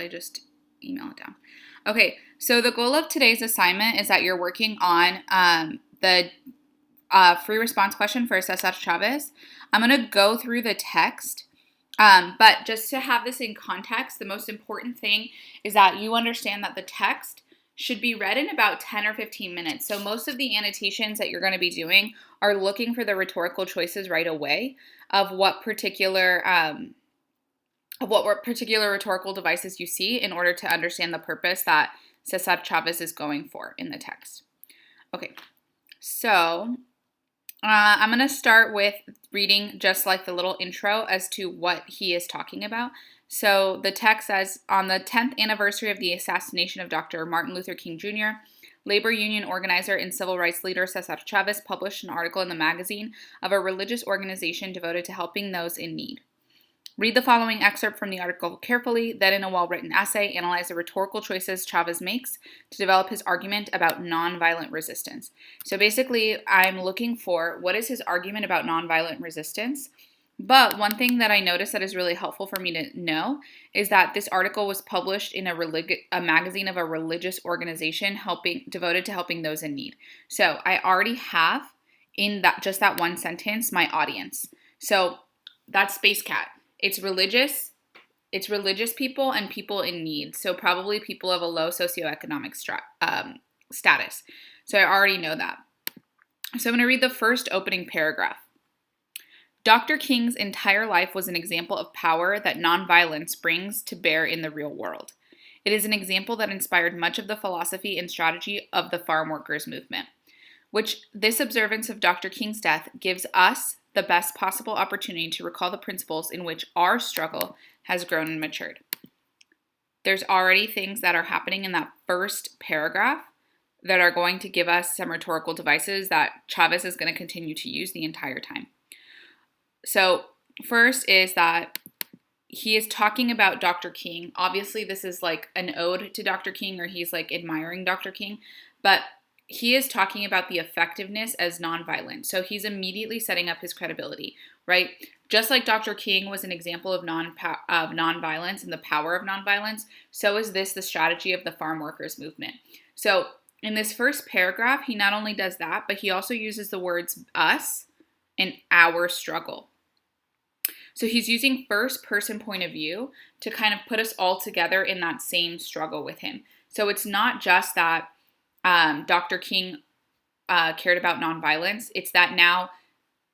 probably just email it down. Okay, so the goal of today's assignment is that you're working on the free response question for Cesar Chavez. I'm going to go through the text, but just to have this in context, the most important thing is that you understand that the text should be read in about 10 or 15 minutes. So most of the annotations that you're going to be doing are looking for the rhetorical choices right away of what particular rhetorical devices you see in order to understand the purpose that Cesar Chavez is going for in the text. Okay, so I'm going to start with reading just like the little intro as to what he is talking about. So the text says, on the 10th anniversary of the assassination of Dr. Martin Luther King Jr., labor union organizer and civil rights leader Cesar Chavez published an article in the magazine of a religious organization devoted to helping those in need. Read the following excerpt from the article carefully, then in a well-written essay, analyze the rhetorical choices Chavez makes to develop his argument about nonviolent resistance. So basically, I'm looking for what is his argument about nonviolent resistance. But one thing that I noticed that is really helpful for me to know is that this article was published in a magazine of a religious organization devoted to helping those in need. So I already have in that one sentence my audience. So that's Space Cat. It's religious people and people in need. So probably people of a low socioeconomic status. So I already know that. So I'm going to read the first opening paragraph. Dr. King's entire life was an example of power that nonviolence brings to bear in the real world. It is an example that inspired much of the philosophy and strategy of the farm workers movement, which this observance of Dr. King's death gives us the best possible opportunity to recall the principles in which our struggle has grown and matured. There's already things that are happening in that first paragraph that are going to give us some rhetorical devices that Chavez is going to continue to use the entire time. So first is that he is talking about Dr. King. Obviously, this is like an ode to Dr. King, or he's like admiring Dr. King, but he is talking about the effectiveness as nonviolent. So he's immediately setting up his credibility, right? Just like Dr. King was an example of nonviolence and the power of nonviolence, so is this the strategy of the farm workers movement. So in this first paragraph, he not only does that, but he also uses the words us and our struggle. So he's using first person point of view to kind of put us all together in that same struggle with him. So it's not just that Dr. King cared about nonviolence. It's that now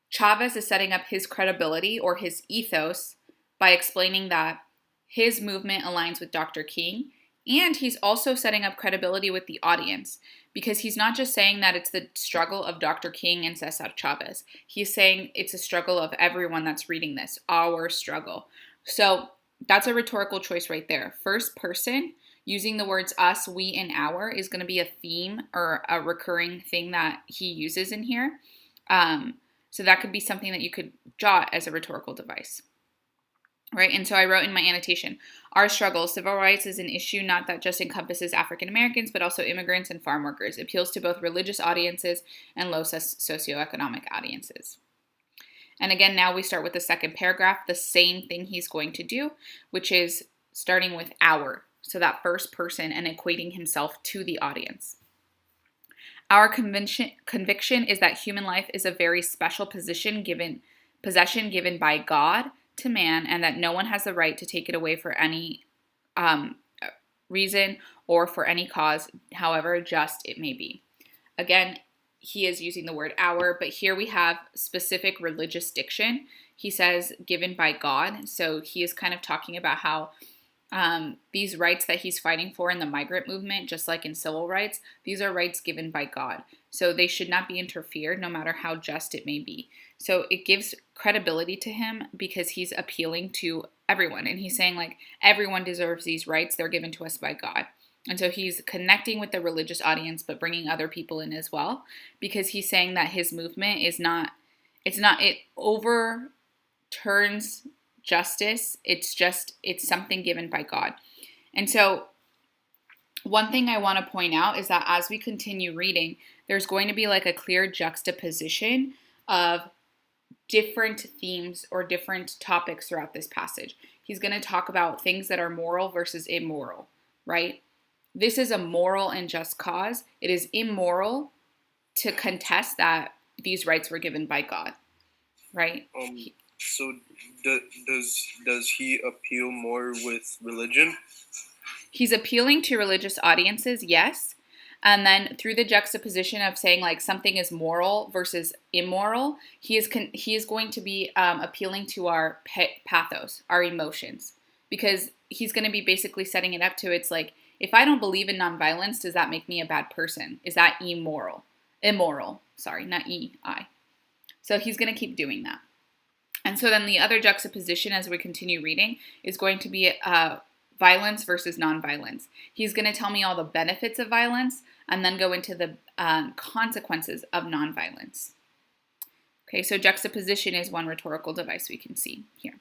Chavez is setting up his credibility or his ethos by explaining that his movement aligns with Dr. King, and he's also setting up credibility with the audience because he's not just saying that it's the struggle of Dr. King and Cesar Chavez. He's saying it's a struggle of everyone that's reading this, our struggle. So that's a rhetorical choice right there. First person, using the words us, we, and our is going to be a theme or a recurring thing that he uses in here. So that could be something that you could jot as a rhetorical device. Right, and so I wrote in my annotation, our struggle, civil rights is an issue not that just encompasses African Americans, but also immigrants and farm workers. It appeals to both religious audiences and low socioeconomic audiences. And again, now we start with the second paragraph, the same thing he's going to do, which is starting with our, so that first person and equating himself to the audience. Our conviction is that human life is a very special possession given by God to man, and that no one has the right to take it away for any reason or for any cause, however just it may be. Again, he is using the word our, but here we have specific religious diction. He says given by God, so he is kind of talking about how these rights that he's fighting for in the migrant movement, just like in civil rights, these are rights given by God. So they should not be interfered, no matter how just it may be. So it gives credibility to him because he's appealing to everyone. And he's saying, like, everyone deserves these rights. They're given to us by God. And so he's connecting with the religious audience, but bringing other people in as well, because he's saying that his movement it overturns justice. It's something given by God. And so one thing I want to point out is that as we continue reading, there's going to be like a clear juxtaposition of different themes or different topics throughout this passage. he's going to talk about things that are moral versus immoral, right? This is a moral and just cause. It is immoral to contest that these rights were given by God, right? So does he appeal more with religion? He's appealing to religious audiences, yes. And then through the juxtaposition of saying like something is moral versus immoral, he is going to be appealing to our pathos, our emotions, because he's going to be basically setting it up to it's like, if I don't believe in nonviolence, does that make me a bad person? Is that immoral? Immoral, sorry, not E-I. So he's going to keep doing that. And so then the other juxtaposition as we continue reading is going to be violence versus nonviolence. He's going to tell me all the benefits of violence and then go into the consequences of nonviolence. Okay, so juxtaposition is one rhetorical device we can see here.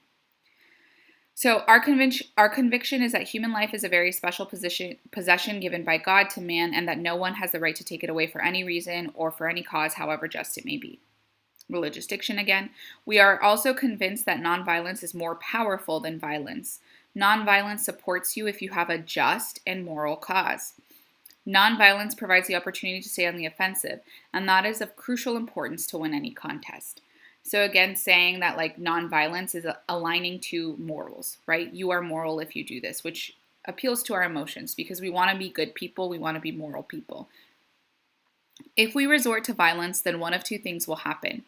So our conviction is that human life is a very special possession given by God to man, and that no one has the right to take it away for any reason or for any cause, however just it may be. Religious diction again. We are also convinced that nonviolence is more powerful than violence. Nonviolence supports you if you have a just and moral cause. Nonviolence provides the opportunity to stay on the offensive, and that is of crucial importance to win any contest. So again, saying that like nonviolence is aligning to morals, right? You are moral if you do this, which appeals to our emotions because we want to be good people, we want to be moral people. If we resort to violence, then one of two things will happen.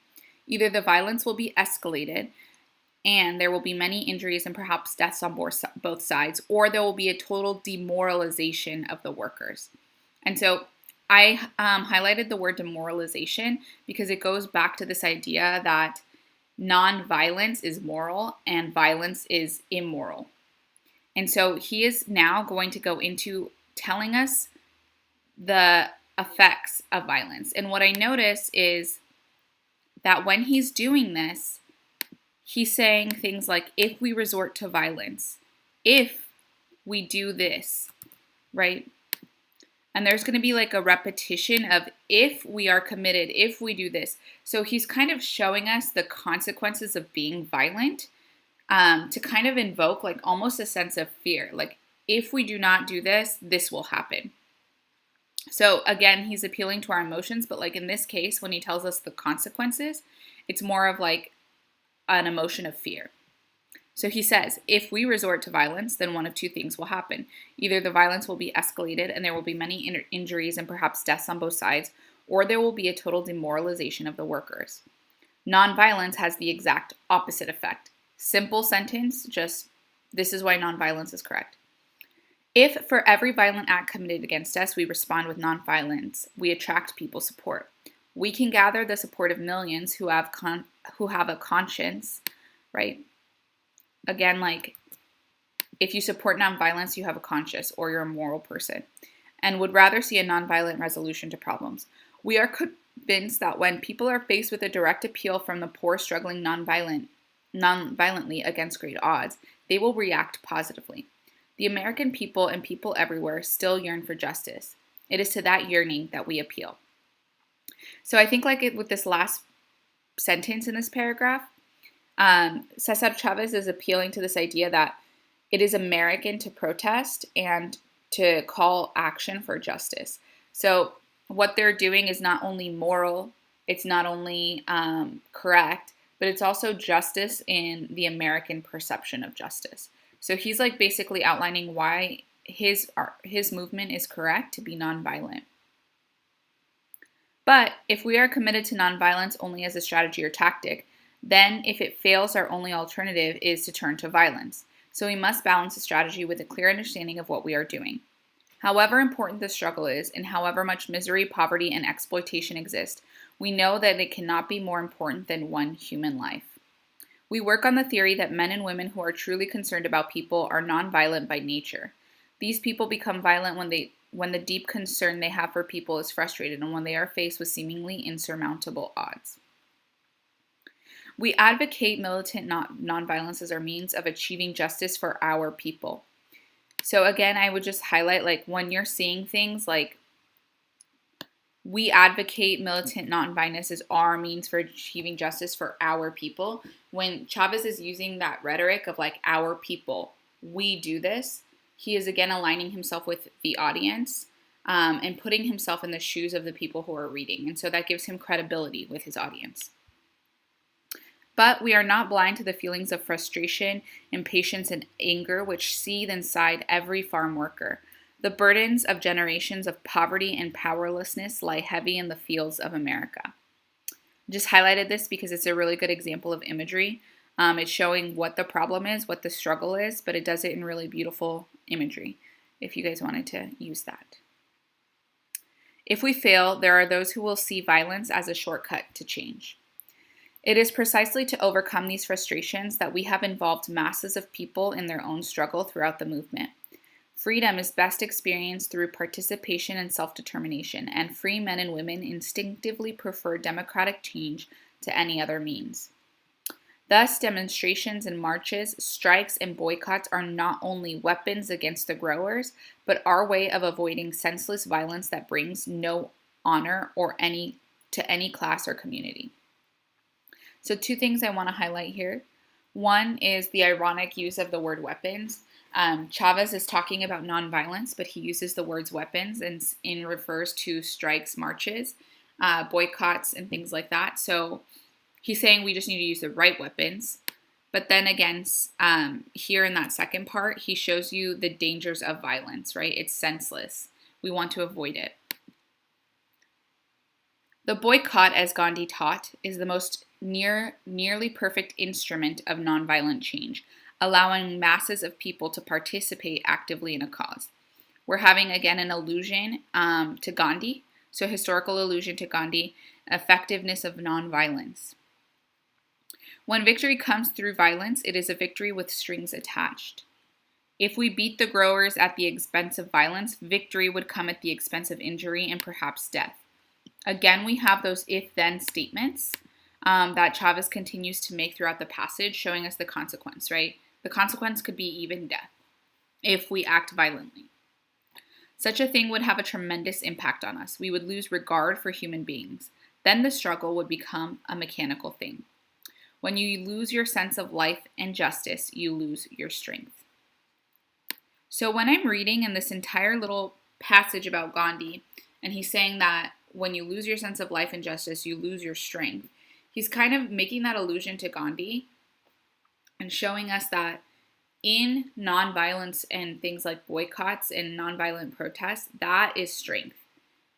Either the violence will be escalated and there will be many injuries and perhaps deaths on both sides, or there will be a total demoralization of the workers. And so I highlighted the word demoralization because it goes back to this idea that non-violence is moral and violence is immoral. And so he is now going to go into telling us the effects of violence. And what I notice is that when he's doing this, he's saying things like, if we resort to violence, if we do this, right? And there's going to be like a repetition of if we are committed, if we do this. So he's kind of showing us the consequences of being violent to kind of invoke like almost a sense of fear. Like if we do not do this, this will happen. So again, he's appealing to our emotions, but like in this case, when he tells us the consequences, it's more of like an emotion of fear. So he says, if we resort to violence, then one of two things will happen. Either the violence will be escalated and there will be many injuries and perhaps deaths on both sides, or there will be a total demoralization of the workers. Nonviolence has the exact opposite effect. Simple sentence, just this is why nonviolence is correct. If for every violent act committed against us, we respond with nonviolence, we attract people's support. We can gather the support of millions who have a conscience, right? Again, like if you support nonviolence, you have a conscience or you're a moral person and would rather see a nonviolent resolution to problems. We are convinced that when people are faced with a direct appeal from the poor struggling nonviolently against great odds, they will react positively. The American people and people everywhere still yearn for justice. It is to that yearning that we appeal. So I think like with this last sentence in this paragraph, Cesar Chavez is appealing to this idea that it is American to protest and to call action for justice. So what they're doing is not only moral, it's not only correct, but it's also justice in the American perception of justice. So he's like basically outlining why his movement is correct to be nonviolent. But if we are committed to nonviolence only as a strategy or tactic, then if it fails, our only alternative is to turn to violence. So we must balance the strategy with a clear understanding of what we are doing. However important the struggle is, and however much misery, poverty, and exploitation exist, we know that it cannot be more important than one human life. We work on the theory that men and women who are truly concerned about people are nonviolent by nature. These people become violent when the deep concern they have for people is frustrated and when they are faced with seemingly insurmountable odds. We advocate militant nonviolence as our means of achieving justice for our people. So again, I would just highlight like when you're seeing things like We advocate militant nonviolence as our means for achieving justice for our people. When Chavez is using that rhetoric of like our people, we do this, he is again aligning himself with the audience and putting himself in the shoes of the people who are reading. And so that gives him credibility with his audience. But we are not blind to the feelings of frustration, impatience, and anger which seethe inside every farm worker. The burdens of generations of poverty and powerlessness lie heavy in the fields of America. Just highlighted this because it's a really good example of imagery. It's showing what the problem is, what the struggle is, but it does it in really beautiful imagery, if you guys wanted to use that. If we fail, there are those who will see violence as a shortcut to change. It is precisely to overcome these frustrations that we have involved masses of people in their own struggle throughout the movement. Freedom is best experienced through participation and self-determination, and free men and women instinctively prefer democratic change to any other means. Thus, demonstrations and marches, strikes, and boycotts are not only weapons against the growers, but our way of avoiding senseless violence that brings no honor to any class or community. So 2 things I want to highlight here. One is the ironic use of the word weapons. Chavez is talking about nonviolence, but he uses the words weapons and refers to strikes, marches, boycotts, and things like that. So he's saying we just need to use the right weapons. But then again, here in that second part, he shows you the dangers of violence, right? It's senseless. We want to avoid it. The boycott, as Gandhi taught, is the most nearly perfect instrument of nonviolent change, allowing masses of people to participate actively in a cause. We're having, again, an allusion to Gandhi, so historical allusion to Gandhi, effectiveness of nonviolence. When victory comes through violence, it is a victory with strings attached. If we beat the growers at the expense of violence, victory would come at the expense of injury and perhaps death. Again, we have those if-then statements that Chavez continues to make throughout the passage, showing us the consequence, right? The consequence could be even death if we act violently. Such a thing would have a tremendous impact on us. We would lose regard for human beings. Then the struggle would become a mechanical thing. When you lose your sense of life and justice, you lose your strength. So when I'm reading in this entire little passage about Gandhi, and he's saying that when you lose your sense of life and justice, you lose your strength, he's kind of making that allusion to Gandhi and showing us that in nonviolence and things like boycotts and nonviolent protests, that is strength.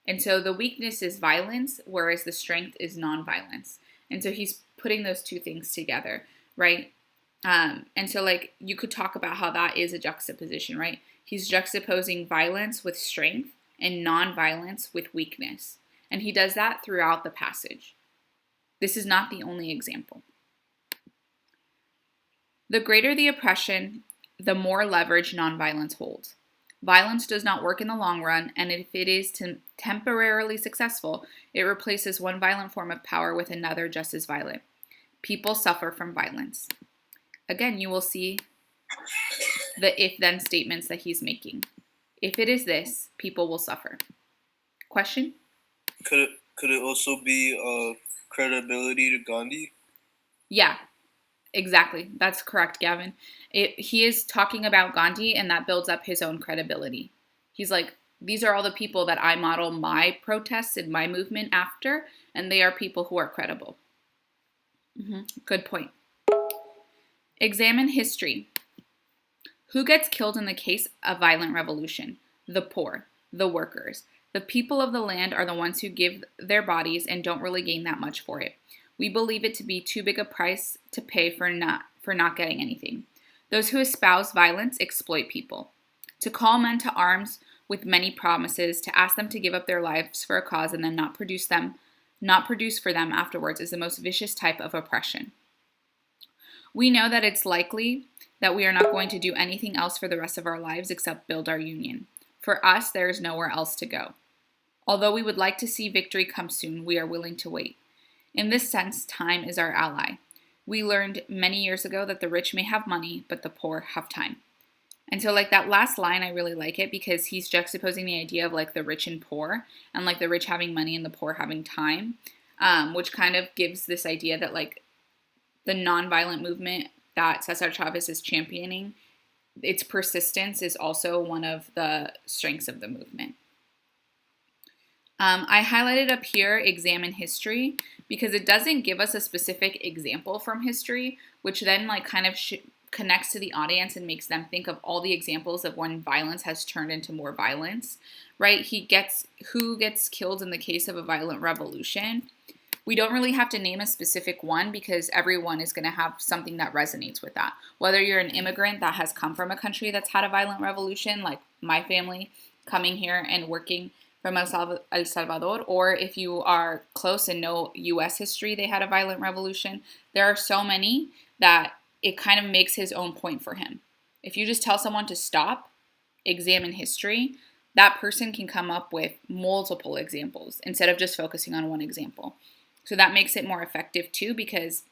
And so the weakness is violence, whereas the strength is nonviolence. And so he's putting those 2 things together, right? And so like you could talk about how that is a juxtaposition, right? He's juxtaposing violence with strength and nonviolence with weakness. And he does that throughout the passage. This is not the only example. The greater the oppression, the more leverage nonviolence holds. Violence does not work in the long run, and if it is temporarily successful, it replaces one violent form of power with another just as violent. People suffer from violence. Again, you will see the if-then statements that he's making. If it is this, people will suffer. Question? Could it also be credibility to Gandhi? Yeah, exactly. That's correct, Gavin. He is talking about Gandhi, and that builds up his own credibility. He's like, these are all the people that I model my protests and my movement after, and they are people who are credible. Good point. Examine history. Who gets killed in the case of violent revolution? The poor, the workers. The people of the land are the ones who give their bodies and don't really gain that much for it. We believe it to be too big a price to pay for not getting anything. Those who espouse violence exploit people. To call men to arms with many promises, to ask them to give up their lives for a cause and then not produce for them afterwards is the most vicious type of oppression. We know that it's likely that we are not going to do anything else for the rest of our lives except build our union. For us, there is nowhere else to go. Although we would like to see victory come soon, we are willing to wait. In this sense, time is our ally. We learned many years ago that the rich may have money, but the poor have time. And so, like, that last line, I really like it because he's juxtaposing the idea of, like, the rich and poor, and, like, the rich having money and the poor having time, which kind of gives this idea that, like, the nonviolent movement that Cesar Chavez is championing, its persistence is also one of the strengths of the movement. I highlighted up here examine history because it doesn't give us a specific example from history, which then like kind of connects to the audience and makes them think of all the examples of when violence has turned into more violence, right? Who gets killed in the case of a violent revolution. We don't really have to name a specific one because everyone is going to have something that resonates with that. Whether you're an immigrant that has come from a country that's had a violent revolution, like my family coming here and working from El Salvador, or if you are close and know U.S. history, they had a violent revolution. There are so many that it kind of makes his own point for him. If you just tell someone to stop, examine history, that person can come up with multiple examples instead of just focusing on one example. So that makes it more effective too because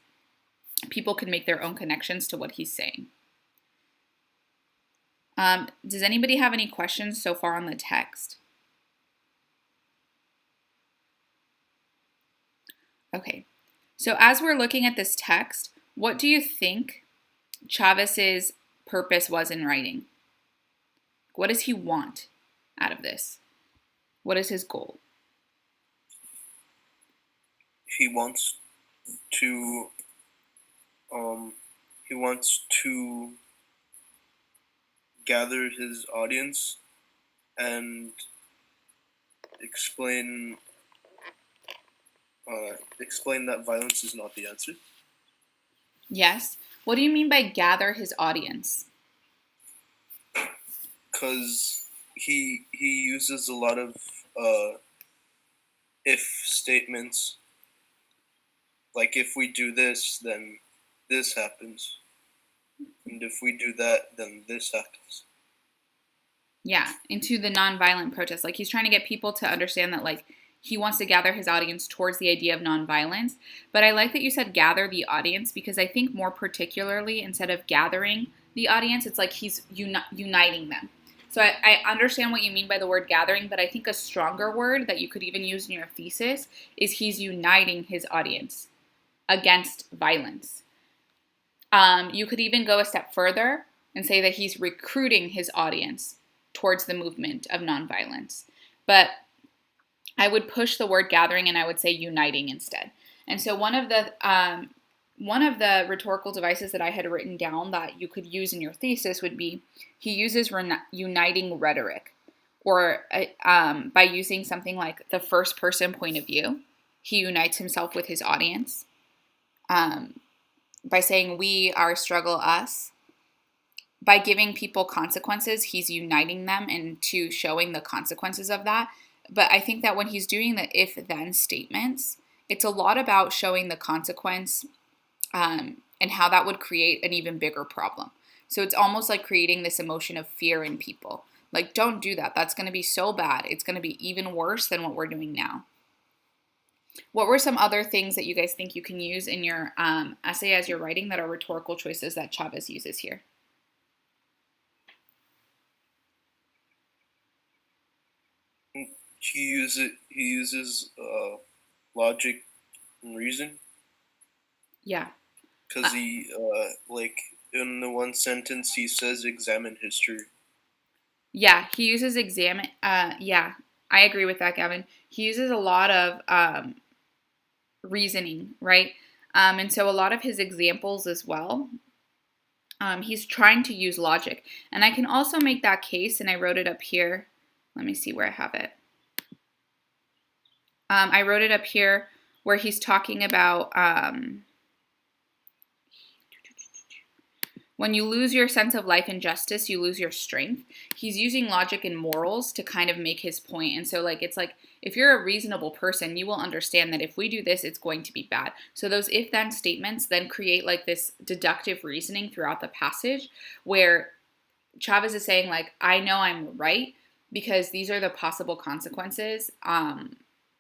people can make their own connections to what he's saying. Does anybody have any questions so far on the text? Okay, so as we're looking at this text, what do you think Chavez's purpose was in writing? What does he want out of this? What is his goal? He wants to gather his audience and explain that violence is not the answer. Yes. What do you mean by gather his audience? Because he uses a lot of if statements. Like, if we do this, then this happens. And if we do that, then this happens. Yeah, into the nonviolent protest. Like, he's trying to get people to understand that, like, he wants to gather his audience towards the idea of nonviolence. But I like that you said gather the audience because I think more particularly, instead of gathering the audience, it's like he's uniting them. So I understand what you mean by the word gathering, but I think a stronger word that you could even use in your thesis is he's uniting his audience against violence. You could even go a step further and say that he's recruiting his audience towards the movement of nonviolence. But I would push the word gathering and I would say uniting instead. And so one of the rhetorical devices that I had written down that you could use in your thesis would be he uses uniting rhetoric, or by using something like the first person point of view, he unites himself with his audience. By saying we, our struggle, us. By giving people consequences, he's uniting them into showing the consequences of that. But I think that when he's doing the if-then statements, it's a lot about showing the consequence and how that would create an even bigger problem. So it's almost like creating this emotion of fear in people. Like, don't do that. That's going to be so bad. It's going to be even worse than what we're doing now. What were some other things that you guys think you can use in your essay as you're writing that are rhetorical choices that Chavez uses here? He uses logic and reason. Yeah. Because he like in the one sentence he says examine history. Yeah, he uses examine. Yeah, I agree with that, Gavin. He uses a lot of reasoning, right? And so a lot of his examples as well, he's trying to use logic. And I can also make that case, and I wrote it up here. Let me see where I have it. I wrote it up here where he's talking about when you lose your sense of life and justice, you lose your strength. He's using logic and morals to kind of make his point. And so, like, it's like, if you're a reasonable person, you will understand that if we do this, it's going to be bad. So those if-then statements then create, like, this deductive reasoning throughout the passage where Chavez is saying, like, I know I'm right because these are the possible consequences. And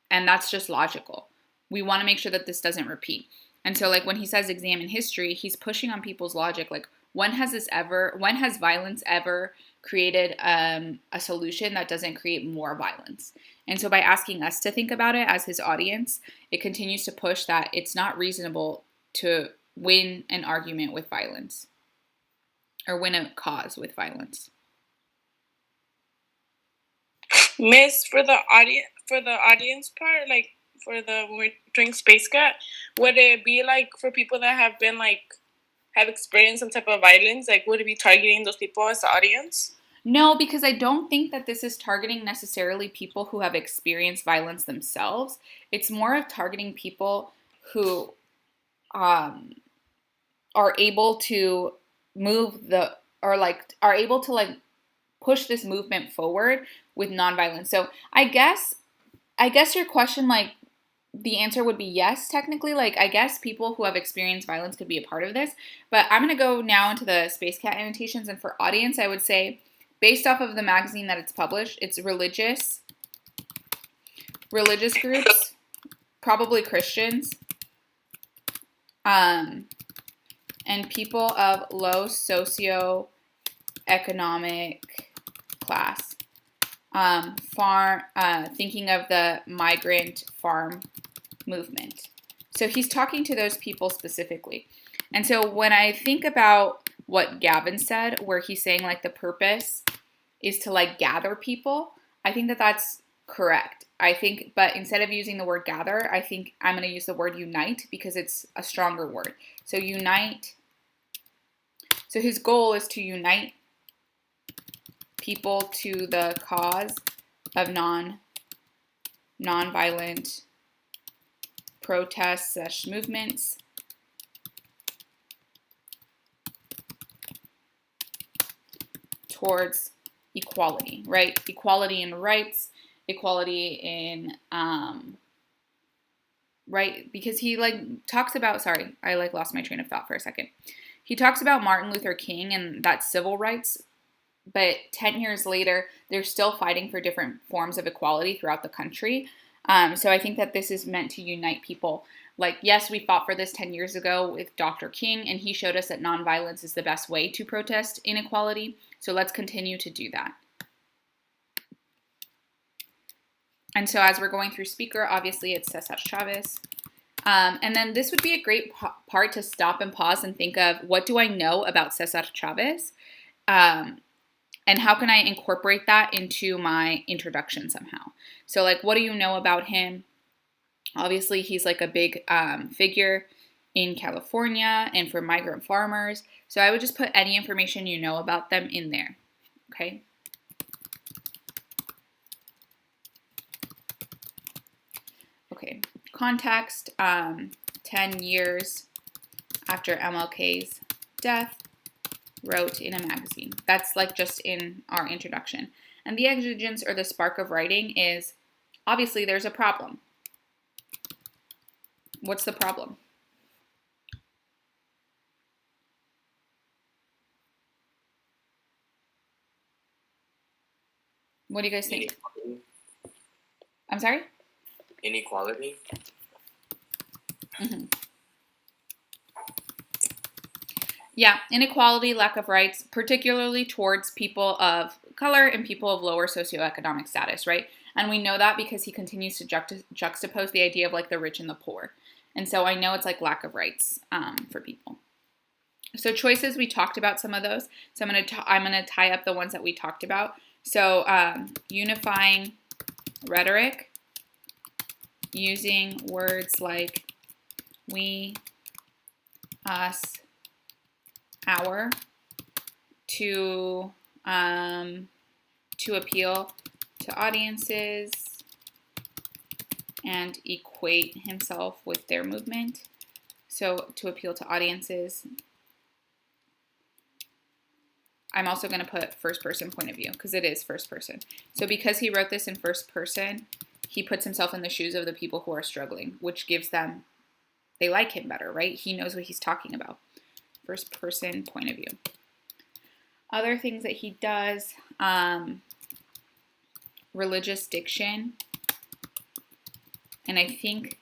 that's just logical. We want to make sure that this doesn't repeat. And so, like, when he says examine history, he's pushing on people's logic, like, when has violence ever created a solution that doesn't create more violence? And so by asking us to think about it as his audience, it continues to push that it's not reasonable to win an argument with violence or win a cause with violence. Miss, for the audience part, like for the when we're doing Space Cat, would it be like for people that have been like have experienced some type of violence? Like, would it be targeting those people as the audience? No, because I don't think that this is targeting necessarily people who have experienced violence themselves. It's more of targeting people who are able to are able to like push this movement forward with nonviolence. So I guess your question, like, the answer would be yes, technically. Like, I guess people who have experienced violence could be a part of this. But I'm going to go now into the Space Cat annotations. And for audience, I would say, based off of the magazine that it's published, it's religious groups, probably Christians, and people of low socioeconomic class. Thinking of the migrant farm movement. So he's talking to those people specifically. And so when I think about what Gavin said, where he's saying like the purpose is to like gather people, I think that that's correct. I think, but instead of using the word gather, I think I'm going to use the word unite because it's a stronger word. So unite. So his goal is to unite people to the cause of nonviolent protests / movements towards equality, right? Equality in rights, equality in right, because he like talks about, sorry, I like lost my train of thought for a second. He talks about Martin Luther King and that civil rights, but 10 years later, they're still fighting for different forms of equality throughout the country. So I think that this is meant to unite people. Like, yes, we fought for this 10 years ago with Dr. King, and he showed us that nonviolence is the best way to protest inequality. So let's continue to do that. And so as we're going through speaker, obviously it's Cesar Chavez. And then this would be a great part to stop and pause and think of, what do I know about Cesar Chavez? And how can I incorporate that into my introduction somehow? So like, what do you know about him? Obviously, he's like a big figure in California and for migrant farmers. So I would just put any information you know about them in there, okay? Okay, context, 10 years after MLK's death, wrote in a magazine. That's like just in our introduction. And the exigence or the spark of writing is, obviously there's a problem. What's the problem? What do you guys think? Inequality. I'm sorry? Inequality. Mm-hmm. Yeah, inequality, lack of rights, particularly towards people of color and people of lower socioeconomic status, right? And we know that because he continues to juxtapose the idea of like the rich and the poor. And so I know it's like lack of rights for people. So choices, we talked about some of those. So I'm gonna tie up the ones that we talked about. So unifying rhetoric, using words like we, us, our to appeal to audiences and equate himself with their movement. So to appeal to audiences. I'm also going to put first person point of view because it is first person. So because he wrote this in first person, he puts himself in the shoes of the people who are struggling, which gives them, they like him better, right? He knows what he's talking about. First person point of view. Other things that he does, religious diction. And I think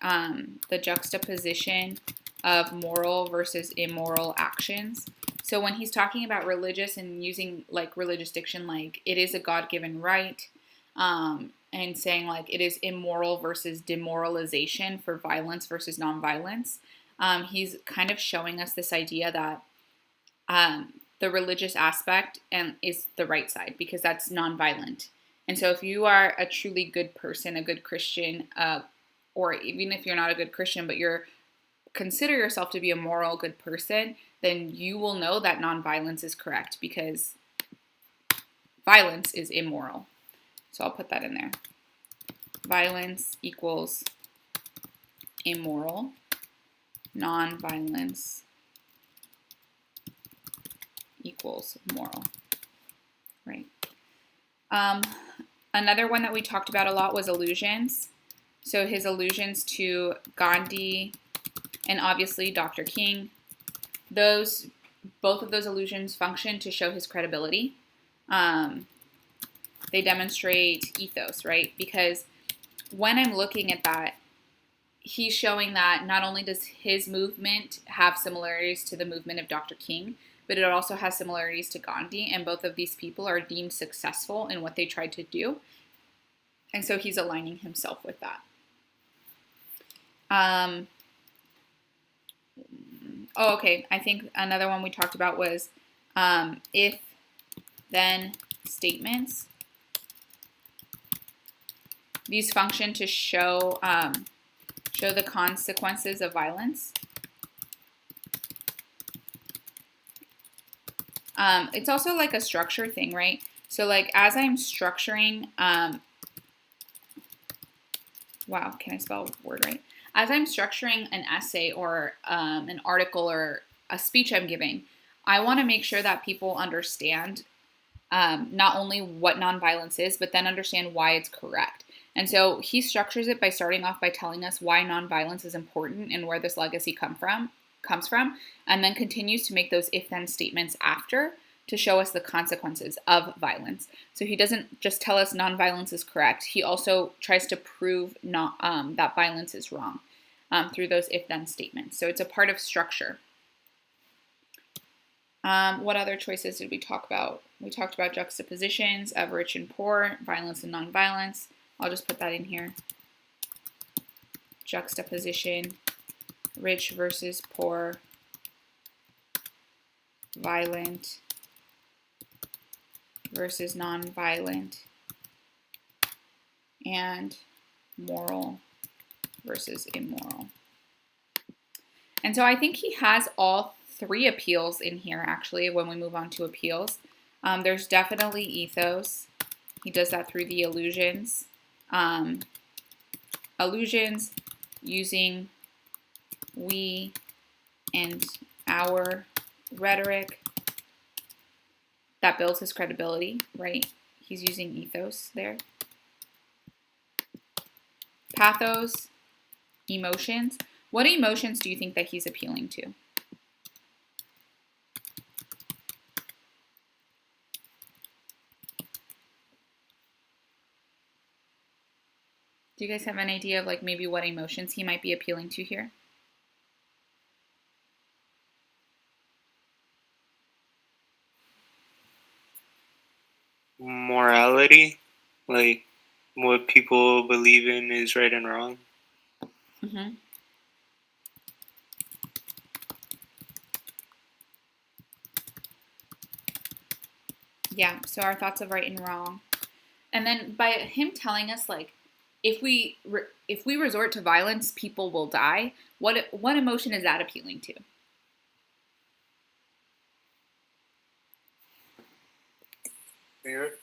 the juxtaposition of moral versus immoral actions. So when he's talking about religious and using like religious diction, like it is a God-given right, and saying like it is immoral versus demoralization for violence versus nonviolence, he's kind of showing us this idea that the religious aspect is the right side because that's nonviolent. And so if you are a truly good person, a good Christian, or even if you're not a good Christian, but you're consider yourself to be a moral, good person, then you will know that nonviolence is correct because violence is immoral. So I'll put that in there. Violence equals immoral. Nonviolence equals moral. Right. Another one that we talked about a lot was allusions. So his allusions to Gandhi and obviously Dr. King, both of those allusions function to show his credibility. They demonstrate ethos, right? Because when I'm looking at that, he's showing that not only does his movement have similarities to the movement of Dr. King, but it also has similarities to Gandhi, and both of these people are deemed successful in what they tried to do. And so he's aligning himself with that. Okay. I think another one we talked about was if-then statements. These function to show the consequences of violence. It's also like a structure thing, right? So like as I'm structuring, wow, can I spell word right? As I'm structuring an essay or an article or a speech I'm giving, I want to make sure that people understand not only what nonviolence is, but then understand why it's correct. And so he structures it by starting off by telling us why nonviolence is important and where this legacy comes from, and then continues to make those if-then statements after to show us the consequences of violence. So he doesn't just tell us nonviolence is correct. He also tries to prove that violence is wrong through those if-then statements. So it's a part of structure. What other choices did we talk about? We talked about juxtapositions of rich and poor, violence and nonviolence. I'll just put that in here. Juxtaposition, rich versus poor, violent versus nonviolent, and moral versus immoral. And so I think he has all three appeals in here, actually, when we move on to appeals. There's definitely ethos. He does that through the allusions. Allusions using we and our rhetoric. That builds his credibility, right? He's using ethos there. Pathos, emotions. What emotions do you think that he's appealing to? Do you guys have an idea of like maybe what emotions he might be appealing to here? Morality, like what people believe in is right and wrong. Mm-hmm. Yeah, so our thoughts of right and wrong. And then by him telling us like if we resort to violence, people will die. What emotion is that appealing to? Fear.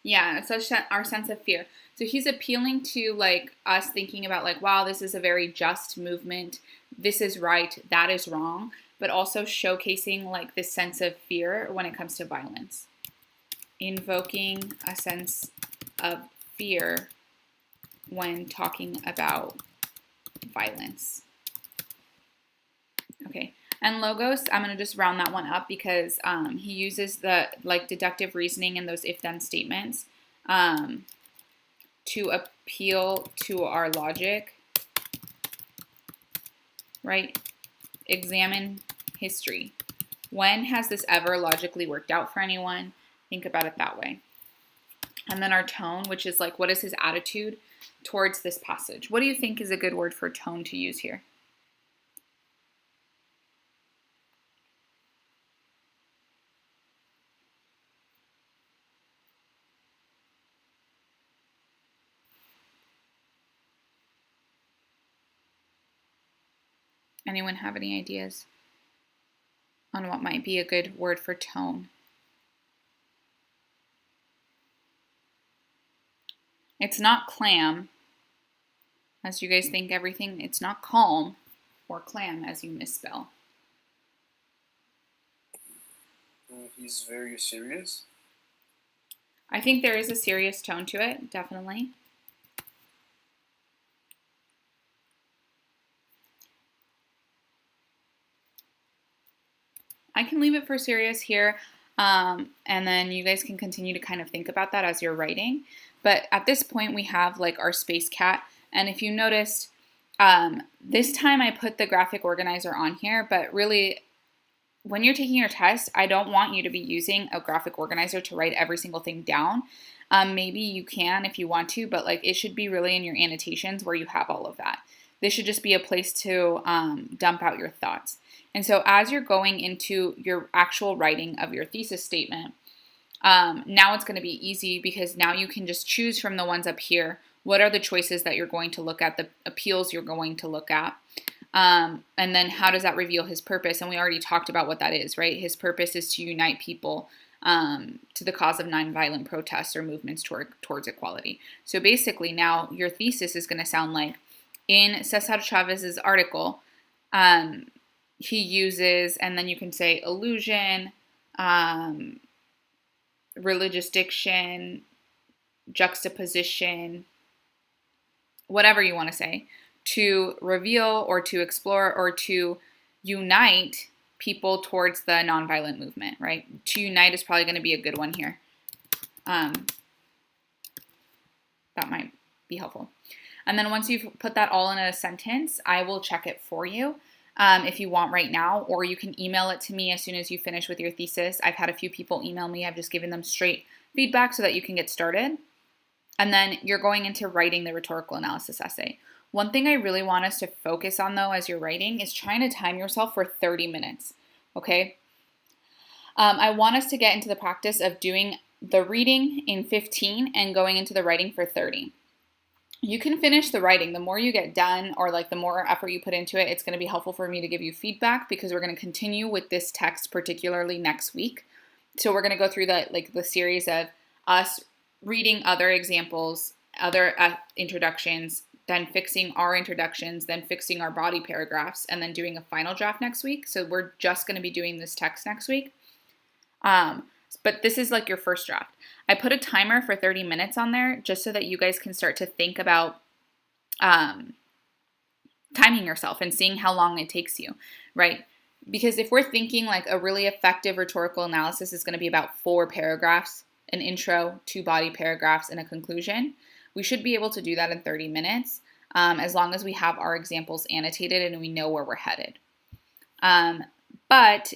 Yeah, it's our sense of fear. So he's appealing to like us thinking about like, wow, this is a very just movement. This is right. That is wrong. But also showcasing like this sense of fear when it comes to violence. Invoking a sense of fear when talking about violence. Okay. And logos, I'm going to just round that one up because he uses the like deductive reasoning in those if-then statements to appeal to our logic, right? examine history. When has this ever logically worked out for anyone? Think about it that way. And then our tone, which is like, what is his attitude towards this passage? What do you think is a good word for tone to use here? Anyone have any ideas on what might be a good word for tone? It's not clam, as you guys think everything. It's not calm or clam, as you misspell. He's very serious. I think there is a serious tone to it, definitely. I can leave it for serious here, and then you guys can continue to kind of think about that as you're writing. But at this point, we have like our space cat, and if you noticed, this time I put the graphic organizer on here, but really, when you're taking your test, I don't want you to be using a graphic organizer to write every single thing down. Maybe you can if you want to, but like it should be really in your annotations where you have all of that. This should just be a place to dump out your thoughts. And so as you're going into your actual writing of your thesis statement, now it's going to be easy because now you can just choose from the ones up here. What are the choices that you're going to look at, the appeals you're going to look at? And then how does that reveal his purpose? And we already talked about what that is, right? His purpose is to unite people to the cause of nonviolent protests or movements towards equality. So basically now your thesis is going to sound like, in Cesar Chavez's article, he uses, and then you can say illusion, religious diction, juxtaposition, whatever you want to say, to reveal or to explore or to unite people towards the nonviolent movement, right? To unite is probably going to be a good one here. That might be helpful. And then once you've put that all in a sentence, I will check it for you if you want right now, or you can email it to me as soon as you finish with your thesis. I've had a few people email me. I've just given them straight feedback so that you can get started. And then you're going into writing the rhetorical analysis essay. One thing I really want us to focus on, though, as you're writing is trying to time yourself for 30 minutes, okay? I want us to get into the practice of doing the reading in 15 and going into the writing for 30. You can finish the writing. The more you get done or like the more effort you put into it, it's going to be helpful for me to give you feedback because we're going to continue with this text particularly next week. So we're going to go through the series of us reading other examples, other introductions, then fixing our introductions, then fixing our body paragraphs, and then doing a final draft next week. So we're just going to be doing this text next week. But this is like your first draft. I put a timer for 30 minutes on there just so that you guys can start to think about timing yourself and seeing how long it takes you, right? Because if we're thinking like a really effective rhetorical analysis is going to be about 4 paragraphs, an intro, 2 body paragraphs, and a conclusion, we should be able to do that in 30 minutes as long as we have our examples annotated and we know where we're headed. But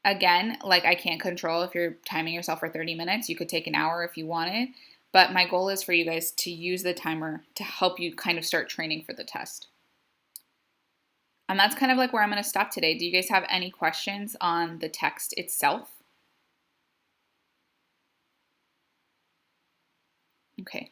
again, like I can't control if you're timing yourself for 30 minutes. You could take an hour if you wanted. But my goal is for you guys to use the timer to help you kind of start training for the test. And that's kind of like where I'm going to stop today. Do you guys have any questions on the text itself? Okay.